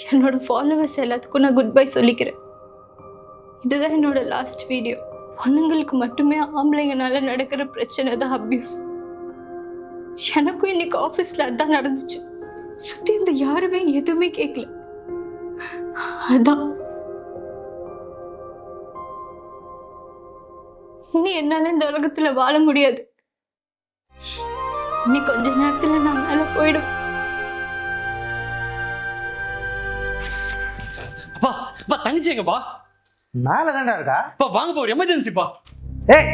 என்னோட ஃபாலோவர்ஸ் எல்லாத்துக்கும் நான் குட் பை சொல்லிக்கிறேன். இதுதான் என்னோட லாஸ்ட் வீடியோ. பொண்ணுங்களுக்கு மட்டுமே ஆம்பளைங்கனால நடக்கிற பிரச்சனை தான் அபியூஸ். எனக்கும் இன்னைக்கு ஆஃபீஸில் அதான் நடந்துச்சு. சுற்றி இந்த யாருமே எதுவுமே கேட்கல. அதான் இனி என்னால இந்த உலகத்துல வாழ முடியாது. இனி கொஞ்ச நேரத்துல நான் மேல போயிடும். அப்பா அப்பா தங்கச்சி எங்கப்பா? மேல தான்டா இருக்கா. அப்பா வாங்க போ, எமர்ஜென்சிப்பா. ஏய்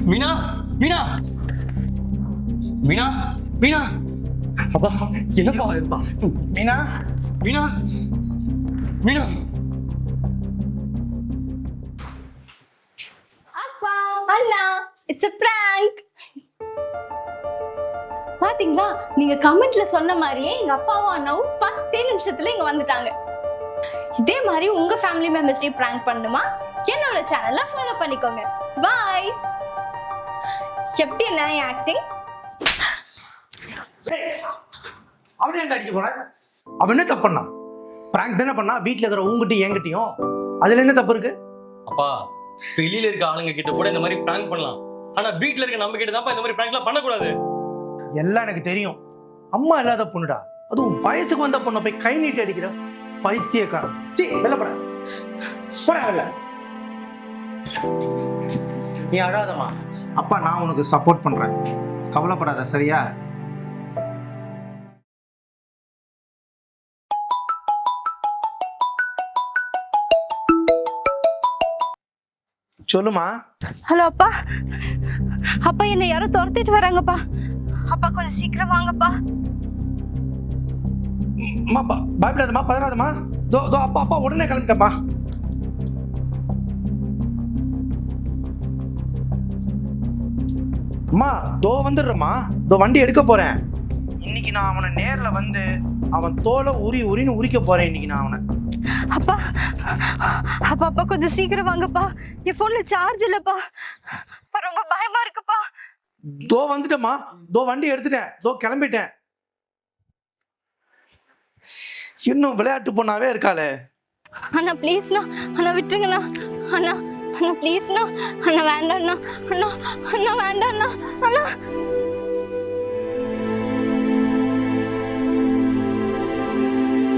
மீனா மீனா மீனா மீனா அப்பா என்னப்பா இருப்பா? மீனா மீனா மீனா அப்பா அண்ணா, இட்ஸ் a prank. பாத்தீங்களா, நீங்க கமெண்ட்ல சொன்ன மாதிரியே எங்க அப்பாவும் அண்ணாவும் 10 நிமிஷத்துல இங்க வந்துட்டாங்க. இதே மாதிரி உங்க ஃபேமிலி மெம்பர்ஸையும் prank பண்ணுமா? என்னோட சேனலை ஃபாலோ பண்ணிக்கோங்க. பாய். எப்படி என்ன ஆக்டிங்? அவன் ஏன்டா அடிக்க போன? அவன் என்ன தப்பு பண்ணா? பிராங்க் தானே பண்ணா, வீட்டுல இருக்கிற உங்ககிட்டயும் என்கிட்டயும். அதுல என்ன தப்பு இருக்கு? அப்பா வெளியில இருக்க ஆளுங்க கிட்ட கூட இந்த மாதிரி பிராங்க் பண்ணலாம், ஆனா வீட்ல இருக்க நம்ம கிட்ட தான் இந்த மாதிரி பிராங்க்லாம் பண்ணக்கூடாது. எல்லாம் எனக்கு தெரியும். அம்மா இல்லாத பொண்ணுடா, அதுவும் வயசுக்கு வந்த பொண்ணை போய் கை நீட்டி அடிக்கிற பைத்தியக்காரன். சீ, வெளில போட போட வெளில. நீ அழாதம்மா, அப்பா நான் உனக்கு சப்போர்ட் பண்றேன், கவலைப்படாத சரியா? சொல்லுமா. ஹலோ அப்பா. அப்பா என்னை யாரோ துரத்திட்டு வராங்கப்பா. அப்பா கொஞ்சம் சீக்கிரம் வாங்கப்பா. அம்மா பயப்படாதம்மா, பதறாதம்மா. தோ தோ அப்பா அப்பா உடனே கிளம்பிட்டப்பா. அம்மா தோ வந்துடுறேம்மா, தோ வண்டி எடுக்க போறேன். இன்னைக்கு நான் அவனை நேர்ல வந்து அவன் தோலை உரின்னு உரிக்க போறேன் இன்னைக்கு நான் அவனை. அப்பா அப்பா அப்பா கொஞ்சம் சீக்கிரம் வாங்கப்பா. என் போன்ல சார்ஜ் இல்லப்பா. ரொம்ப பயமா இருக்குப்பா. தோ வந்துட்டேம்மா, தோ வண்டி எடுத்துட்டேன், தோ கிளம்பிட்டேன். இன்னும் விளையாட்டு பொண்ணாவே இருக்காளே. அண்ணா ப்ளீஸ்ண்ணா, அண்ணா விட்டுருங்கண்ணா. அண்ணா அண்ணா ப்ளீஸ்ண்ணா, அண்ணா வேண்டாண்ணா. அண்ணா அண்ணா வேண்டாண்ணா. அண்ணா